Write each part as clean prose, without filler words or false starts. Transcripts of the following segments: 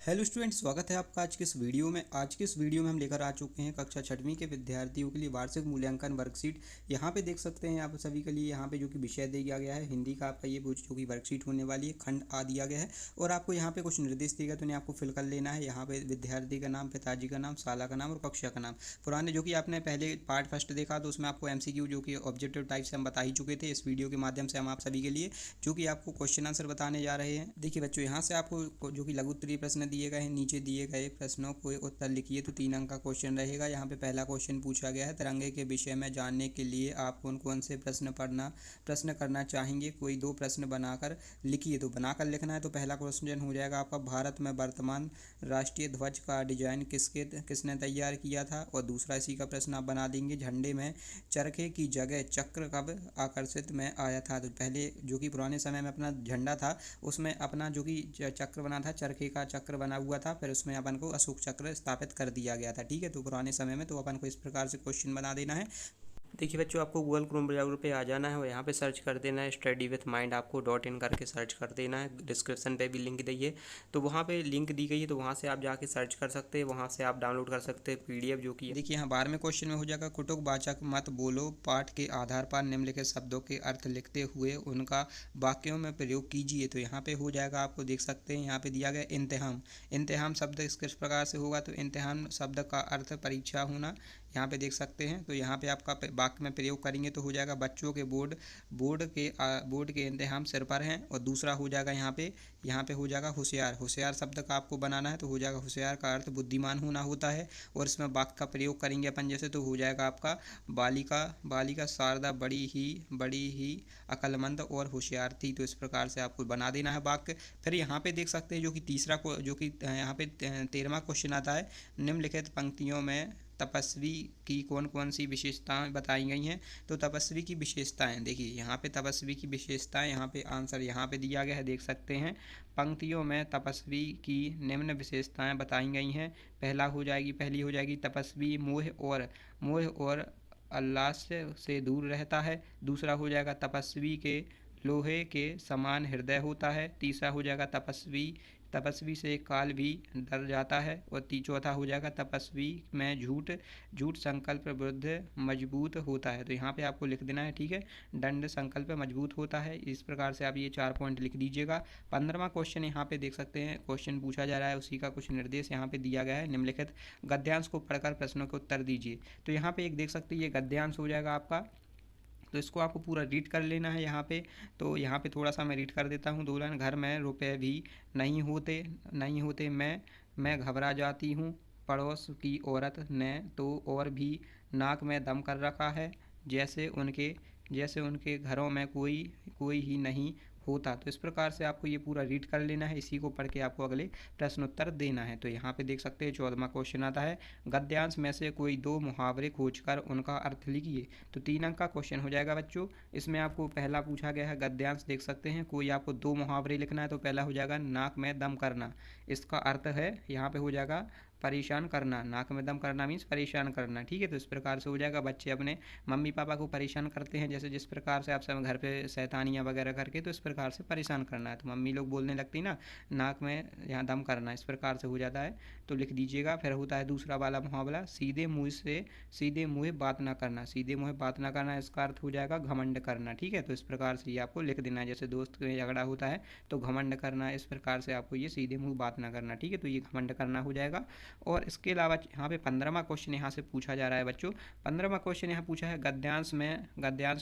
Hello student, स्वागत है आपका आज के इस वीडियो में। आज के इस वीडियो में हम लेकर आ चुके हैं कक्षा छठवीं के विद्यार्थियों के लिए वार्षिक मूल्यांकन वर्कशीट। यहाँ पे देख सकते हैं आप सभी के लिए यहाँ पे जो कि विषय दिया गया है हिंदी का आपका ये जो कि वर्कशीट होने वाली है, खंड आ दिया गया है और आपको यहाँ पे कुछ निर्देश दिया गया तो उन्हें आपको फिल कर लेना है। यहाँ पे विद्यार्थी का नाम, पिताजी का नाम, शाला का नाम और कक्षा का नाम। पुराने जो कि आपने पहले पार्ट फर्स्ट देखा तो उसमें आपको MCQ जो कि ऑब्जेक्टिव टाइप से हम बता ही चुके थे। इस वीडियो के माध्यम से हम आप सभी के लिए जो कि आपको क्वेश्चन आंसर बताने जा रहे हैं। देखिए बच्चों, यहाँ से आपको जो कि लघु उत्तरीय प्रश्न दिए गए हैं, नीचे दिए गए प्रश्नों को उत्तर लिखिए तो 3 अंक का क्वेश्चन रहेगा। यहाँ पे पहला क्वेश्चन पूछा गया है, तिरंगे के विषय में जानने के लिए आप कौन कौन से प्रश्न करना चाहेंगे, कोई 2 प्रश्न बनाकर लिखिए। तो बनाकर लिखना है। तो पहला क्वेश्चन हो जाएगा आपका, भारत में वर्तमान राष्ट्रीय ध्वज का डिजाइन किसने तैयार किया था। और दूसरा इसी का प्रश्न आप बना देंगे, झंडे में चरखे की जगह चक्र कब आकर्षित में आया था। तो पहले जो कि पुराने समय में अपना झंडा था उसमें अपना जो कि चक्र बना था, चरखे का चक्र बना हुआ था, फिर उसमें अपन को अशोक चक्र स्थापित कर दिया गया था। ठीक है, तो पुराने समय में तो अपन को इस प्रकार से क्वेश्चन बना देना है। देखिए बच्चों, आपको गूगल क्रोम ब्राउज़र पे आ जाना है और यहाँ पे सर्च कर देना है स्टडी विथ माइंड। आपको .in करके सर्च कर देना है। डिस्क्रिप्शन पे भी लिंक दी है, तो वहाँ पे लिंक दी गई है, तो वहाँ से आप जाके सर्च कर सकते हैं। वहाँ से आप डाउनलोड कर सकते हैं PDF जो कि देखिए यहाँ 12वें क्वेश्चन में हो जाएगा, कुटुकवाचक मत बोलो, पाठ के आधार पर निम्नलिखित शब्दों के अर्थ लिखते हुए उनका वाक्यों में प्रयोग कीजिए। तो यहाँ पे हो जाएगा, आपको देख सकते हैं यहाँ पे दिया गया इम्तिहान। इम्तिहान शब्द किस प्रकार से होगा, तो इम्तिहान शब्द का अर्थ परीक्षा होना, यहाँ पे देख सकते हैं। तो यहाँ पे आपका वाक्य में प्रयोग करेंगे तो हो जाएगा, बच्चों के बोर्ड के इम्तिहान सिर पर हैं। और दूसरा हो जाएगा यहाँ पे हो जाएगा होशियार। होशियार शब्द का आपको बनाना है, तो हो जाएगा होशियार का अर्थ बुद्धिमान होना होता है। और इसमें वाक्य का प्रयोग करेंगे अपन जैसे, तो हो जाएगा आपका, बालिका शारदा बड़ी ही अक्लमंद और होशियार थी। तो इस प्रकार से आपको बना देना है वाक्य। फिर यहाँ पे देख सकते हैं जो कि तीसरा को जो कि यहाँ पे 13वां क्वेश्चन आता है, निम्नलिखित पंक्तियों में तपस्वी की कौन कौन सी विशेषताएं बताई गई हैं। तो तपस्वी की विशेषताएं, देखिए यहाँ पे तपस्वी की विशेषताएं, यहाँ पे आंसर यहाँ पे दिया गया है, देख सकते हैं। पंक्तियों में तपस्वी की निम्न विशेषताएं बताई गई हैं। पहली हो जाएगी तपस्वी मोह और अल्लास्य से दूर रहता है। दूसरा हो जाएगा तपस्वी के लोहे के समान हृदय होता है। तीसरा हो जाएगा तपस्वी से काल भी डर जाता है। और चौथा हो जाएगा तपस्वी में झूठ संकल्प विरुद्ध मजबूत होता है। तो यहाँ पे आपको लिख देना है, ठीक है, दंड संकल्प मजबूत होता है। इस प्रकार से आप ये 4 पॉइंट लिख दीजिएगा। 15वां क्वेश्चन यहाँ पे देख सकते हैं, क्वेश्चन पूछा जा रहा है, उसी का कुछ निर्देश यहाँ पे दिया गया है। निम्नलिखित गद्यांश को पढ़कर प्रश्नों के उत्तर दीजिए। तो यहाँ पे एक देख सकते हैं, ये गद्यांश हो जाएगा आपका, तो इसको आपको पूरा रीड कर लेना है यहाँ पे। तो यहाँ पे थोड़ा सा मैं रीड कर देता हूँ। 2 लाइन, घर में रुपए भी नहीं होते मैं घबरा जाती हूँ। पड़ोस की औरत ने तो और भी नाक में दम कर रखा है, जैसे उनके घरों में कोई ही नहीं होता। तो इस प्रकार से आपको ये पूरा रीड कर लेना है। इसी को पढ़ के आपको अगले प्रश्न उत्तर देना है। तो यहाँ पे देख सकते हैं 14वां क्वेश्चन आता है, गद्यांश में से कोई 2 मुहावरे खोजकर उनका अर्थ लिखिए। तो 3 अंक का क्वेश्चन हो जाएगा बच्चों। इसमें आपको पहला पूछा गया है गद्यांश, देख सकते हैं, कोई आपको 2 मुहावरे लिखना है। तो पहला हो जाएगा नाक में दम करना, इसका अर्थ है यहाँ पे हो जाएगा परेशान करना। नाक में दम करना मीन्स परेशान करना, ठीक है। तो इस प्रकार से हो जाएगा, बच्चे अपने मम्मी पापा को परेशान करते हैं, जैसे जिस प्रकार से आप सब घर पे शैतानियाँ वगैरह करके, तो इस प्रकार से परेशान करना है। तो मम्मी लोग बोलने लगती ना, नाक में यहाँ दम करना, इस प्रकार से हो जाता है। तो लिख दीजिएगा। फिर होता है दूसरा वाला मुहावरा, सीधे मुँह बात ना करना। सीधे मुँह बात ना करना, इसका अर्थ हो जाएगा घमंड करना, ठीक है। तो इस प्रकार से ये आपको लिख देना है, जैसे दोस्त में झगड़ा होता है तो घमंड करना, इस प्रकार से आपको ये सीधे मुँह बात ना करना, ठीक है। तो ये घमंड करना हो जाएगा। और इसके अलावा यहाँ पे 15वां क्वेश्चन यहाँ से पूछा जा रहा है बच्चों। 15वां क्वेश्चन यहाँ पूछा है, गद्यांश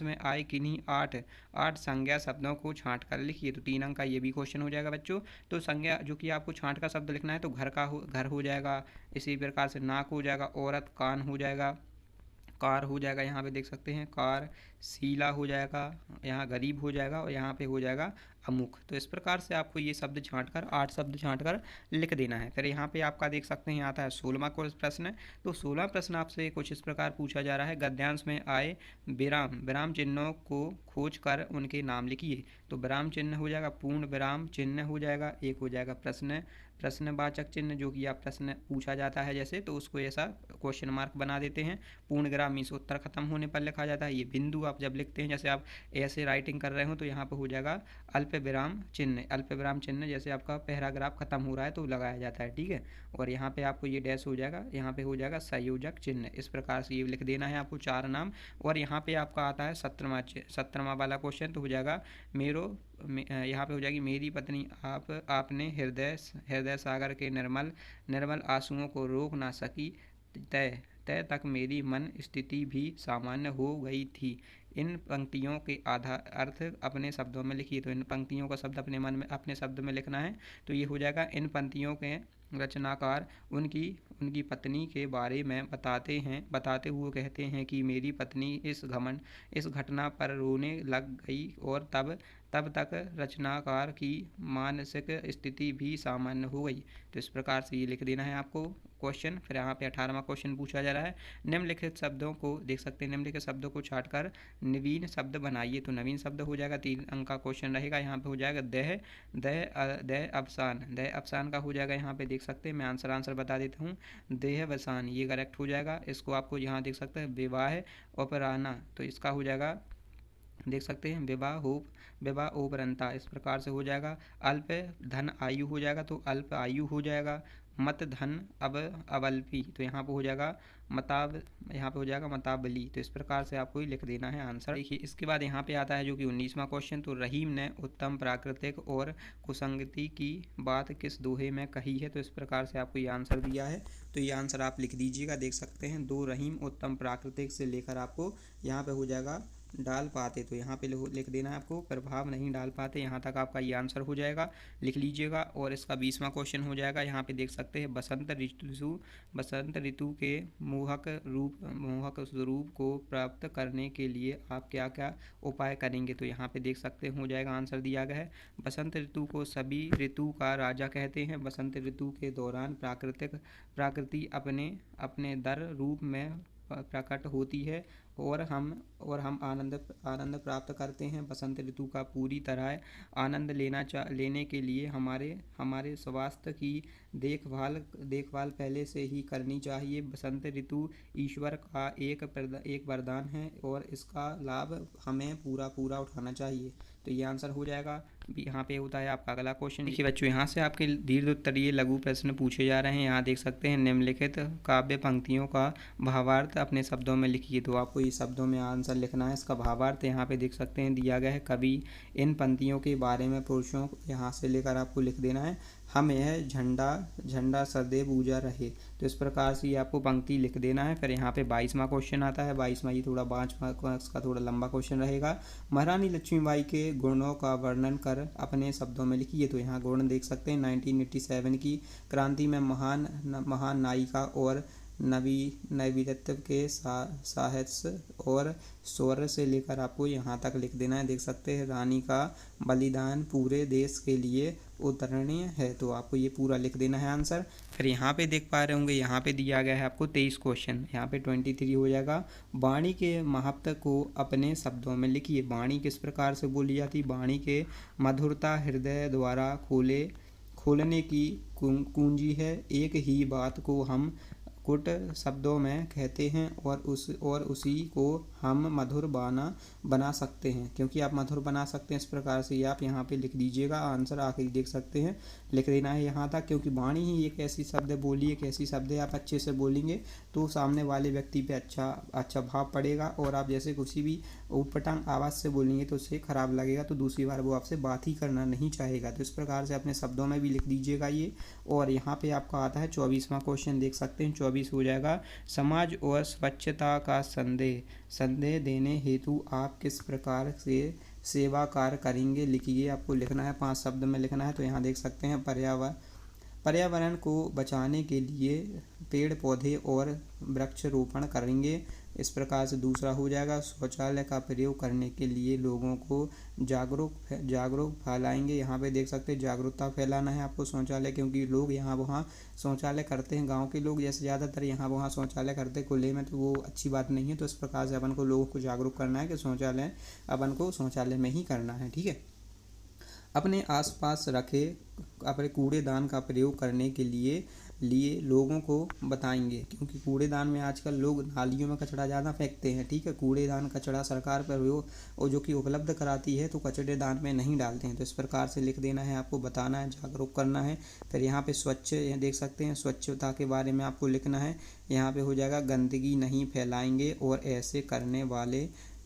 में आए किन्हीं आठ संज्ञा शब्दों को छांट कर लिखिए। तो 3 अंक का ये भी क्वेश्चन हो जाएगा बच्चों। तो संज्ञा जो कि आपको छांट का शब्द लिखना है, तो घर हो जाएगा, इसी प्रकार से नाक हो जाएगा, औरत कान हो जाएगा, कार हो जाएगा, यहाँ पे देख सकते हैं कार, शीला हो जाएगा, यहाँ गरीब हो जाएगा, और यहाँ पे हो जाएगा अमुक। तो इस प्रकार से आपको ये शब्द छांटकर 8 शब्द छांटकर लिख देना है। फिर यहाँ पे आपका देख सकते हैं आता है 16वां प्रश्न। तो 16वां प्रश्न आपसे कुछ इस प्रकार पूछा जा रहा है, गद्यांश में आए विराम चिन्हों को खोज कर उनके नाम लिखिए। तो विराम चिन्ह हो जाएगा, पूर्ण विराम चिन्ह हो जाएगा, एक हो जाएगा प्रश्नवाचक चिन्ह जो कि आप प्रश्न पूछा जाता है जैसे, तो उसको ऐसा क्वेश्चन मार्क बना देते हैं। पूर्णविराम मीन्स उत्तर खत्म होने पर लिखा जाता है। ये बिंदु आप जब लिखते हैं, जैसे आप ऐसे राइटिंग कर रहे हो तो यहाँ पर हो जाएगा अल्प विराम चिन्ह। अल्प विराम चिन्ह जैसे आपका पैराग्राफ खत्म हो रहा है तो लगाया जाता है, ठीक है। और यहाँ पे आपको ये डैश हो जाएगा, यहाँ पे हो जाएगा संयोजक चिन्ह। इस प्रकार से ये लिख देना है आपको 4 नाम। और यहाँ पे आपका आता है 17वां वाला क्वेश्चन, तो हो जाएगा यहाँ पे हो जाएगी मेरी पत्नी आपने हृदय सागर के निर्मल आंसुओं को रोक ना सकी, तय तक मेरी मन स्थिति भी सामान्य हो गई थी। इन पंक्तियों के आधार अर्थ अपने शब्दों में लिखिए। तो इन पंक्तियों का शब्द अपने शब्द में लिखना है। तो ये हो जाएगा, इन पंक्तियों के रचनाकार उनकी पत्नी के बारे में बताते हुए कहते हैं कि मेरी पत्नी इस घटना पर रोने लग गई और तब तक रचनाकार की मानसिक स्थिति भी सामान्य हो गई। तो इस प्रकार से ये लिख देना है आपको क्वेश्चन। फिर यहाँ पे 18वां क्वेश्चन पूछा जा रहा है, निम्नलिखित शब्दों को देख सकते हैं, निम्नलिखित शब्दों को छांटकर नवीन शब्द बनाइए। तो नवीन शब्द हो जाएगा, 3 अंक का क्वेश्चन रहेगा। यहाँ पे हो जाएगा दह अफसान का हो जाएगा। यहाँ पे देख सकते हैं, मैं आंसर बता देता हूँ, देहवसान ये करेक्ट हो जाएगा। इसको आपको यहाँ देख सकते हैं, विवाह उपराना, तो इसका हो जाएगा देख सकते हैं विवाह उपरंता, इस प्रकार से हो जाएगा। अल्प धन आयु हो जाएगा, तो अल्प आयु हो जाएगा। मत धन अवल्पी, तो यहाँ पे हो जाएगा यहाँ पे हो जाएगा मताबली। तो इस प्रकार से आपको ही लिख देना है आंसर। देखिए इसके बाद यहाँ पे आता है जो कि 19वां क्वेश्चन, तो रहीम ने उत्तम प्राकृतिक और कुसंगति की बात किस दोहे में कही है। तो इस प्रकार से आपको ये आंसर दिया है, तो ये आंसर आप लिख दीजिएगा। देख सकते हैं, 2 रहीम उत्तम प्राकृतिक से लेकर आपको यहाँ पे हो जाएगा डाल पाते, तो यहाँ पे लिख देना है आपको प्रभाव नहीं डाल पाते। यहाँ तक आपका ये आंसर हो जाएगा, लिख लीजिएगा। और इसका 20वां क्वेश्चन हो जाएगा, यहाँ पे देख सकते हैं, बसंत ऋतु के मोहक स्वरूप को प्राप्त करने के लिए आप क्या क्या उपाय करेंगे। तो यहाँ पे देख सकते हैं, हो जाएगा आंसर दिया गया है, बसंत ऋतु को सभी ऋतु का राजा कहते हैं। बसंत ऋतु के दौरान प्रकृति अपने दर रूप में प्रकट होती है और हम आनंद प्राप्त करते हैं। बसंत ऋतु का पूरी तरह आनंद लेने के लिए हमारे स्वास्थ्य की देखभाल पहले से ही करनी चाहिए। बसंत ऋतु ईश्वर का एक वरदान है और इसका लाभ हमें पूरा उठाना चाहिए। तो ये आंसर हो जाएगा। यहाँ पे होता है आपका अगला क्वेश्चन। देखिए बच्चों, यहाँ से आपके दीर्घ उत्तरीय लघु प्रश्न पूछे जा रहे हैं। यहाँ देख सकते हैं, निम्नलिखित काव्य पंक्तियों का भावार्थ अपने शब्दों में लिखिए। तो आपको ये शब्दों में आंसर लिखना है। इसका भावार्थ यहाँ पे देख सकते हैं दिया गया है, कवि इन पंक्तियों के बारे में पुरुषों यहाँ से लेकर आपको लिख देना है, हम यह झंडा सदैव ऊंचा रहे। तो इस प्रकार से आपको पंक्ति लिख देना है। फिर यहाँ पे 22वां क्वेश्चन आता है। 22वां ये थोड़ा 5 मार्क्स का थोड़ा लंबा क्वेश्चन रहेगा। महारानी लक्ष्मीबाई के गुणों का वर्णन कर अपने शब्दों में लिखिए। तो यहाँ गुण देख सकते हैं, 1987 की क्रांति में महान नायिका और नवीनत्व के साहस और शौर्य से लेकर आपको यहाँ तक लिख देना है। देख सकते हैं, रानी का बलिदान पूरे देश के लिए उदाहरणीय है। तो आपको ये पूरा लिख देना है आंसर। फिर यहाँ पे देख पा रहे होंगे, यहाँ पे दिया गया है आपको 23 क्वेश्चन। यहाँ पे 23 हो जाएगा, वाणी के महत्व को अपने शब्दों में लिखिए। वाणी किस प्रकार से बोली जाती। वाणी के मधुरता हृदय द्वारा खोलने की कुंजी है। एक ही बात को हम कुट शब्दों में कहते हैं और उसी को हम मधुर बना सकते हैं, क्योंकि आप मधुर बना सकते हैं। इस प्रकार से आप यहाँ पे लिख दीजिएगा आंसर। आखिरी देख सकते हैं, लिख देना है यहाँ तक, क्योंकि वाणी ही एक ऐसी शब्द बोली, एक ऐसी शब्द है, आप अच्छे से बोलेंगे तो सामने वाले व्यक्ति पे अच्छा भाव पड़ेगा। और आप जैसे किसी भी ऊटपटांग आवाज़ से बोलेंगे तो उससे खराब लगेगा, तो दूसरी बार वो आपसे बात ही करना नहीं चाहेगा। तो इस प्रकार से अपने शब्दों में भी लिख दीजिएगा ये। और यहाँ पे आपका आता है 24वां क्वेश्चन। देख सकते हैं, 24 हो जाएगा, समाज और स्वच्छता का संदेह देने हेतु आप किस प्रकार से सेवा कार्य करेंगे, लिखिए। आपको लिखना है, 5 शब्द में लिखना है। तो यहाँ देख सकते हैं, पर्यावरण को बचाने के लिए पेड़ पौधे और वृक्षारोपण करेंगे। इस प्रकार से दूसरा हो जाएगा, शौचालय का प्रयोग करने के लिए लोगों को जागरूक फैलाएंगे। यहाँ पे देख सकते हैं, जागरूकता फैलाना है आपको शौचालय, क्योंकि लोग यहाँ वहाँ शौचालय करते हैं। गांव के लोग जैसे ज़्यादातर यहाँ वहाँ शौचालय करते हैं खुले में, तो वो अच्छी बात नहीं है। तो इस प्रकार से अपन को लोगों को जागरूक करना है कि अपन को शौचालय में ही करना है, ठीक है। अपने आसपास रखे अपने कूड़ेदान का प्रयोग करने के लिए लोगों को बताएंगे, क्योंकि कूड़ेदान में आजकल लोग नालियों में कचरा ज़्यादा फेंकते हैं। ठीक है, कूड़ेदान कचरा सरकार पर वो और जो कि उपलब्ध कराती है, तो कचरेदान में नहीं डालते हैं। तो इस प्रकार से लिख देना है, आपको बताना है, जागरूक करना है। फिर यहाँ पे स्वच्छ, यहाँ देख सकते हैं स्वच्छता के बारे में आपको लिखना है। यहाँ पे हो जाएगा गंदगी नहीं फैलाएंगे और ऐसे करने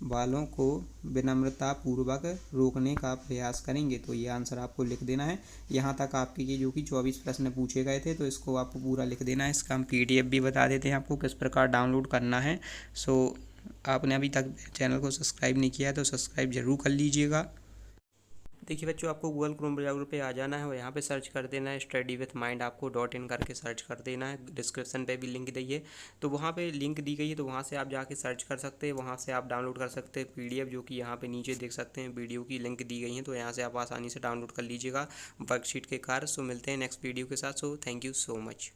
वालों को विनम्रता पूर्वक रोकने का प्रयास करेंगे। तो ये आंसर आपको लिख देना है। यहाँ तक आपके ये जो कि 24 प्रश्न पूछे गए थे, तो इसको आपको पूरा लिख देना है। इसका हम PDF भी बता देते हैं आपको किस प्रकार डाउनलोड करना है। सो आपने अभी तक चैनल को सब्सक्राइब नहीं किया है तो सब्सक्राइब जरूर कर लीजिएगा। देखिए बच्चों, आपको गूगल क्रोम ब्राउज़र पे आ जाना है और यहाँ पे सर्च कर देना है स्टडी विथ माइंड, आपको .in करके सर्च कर देना है। डिस्क्रिप्शन पे भी लिंक दी है, तो वहाँ पे लिंक दी गई है, तो वहाँ से आप जाके सर्च कर सकते हैं। वहाँ से आप डाउनलोड कर सकते हैं PDF, जो कि यहाँ पे नीचे देख सकते हैं वीडियो की लिंक दी गई है, तो यहाँ से आप आसानी से डाउनलोड कर लीजिएगा वर्कशीट के कार्य। सो मिलते हैं नेक्स्ट वीडियो के साथ। So thank you so much.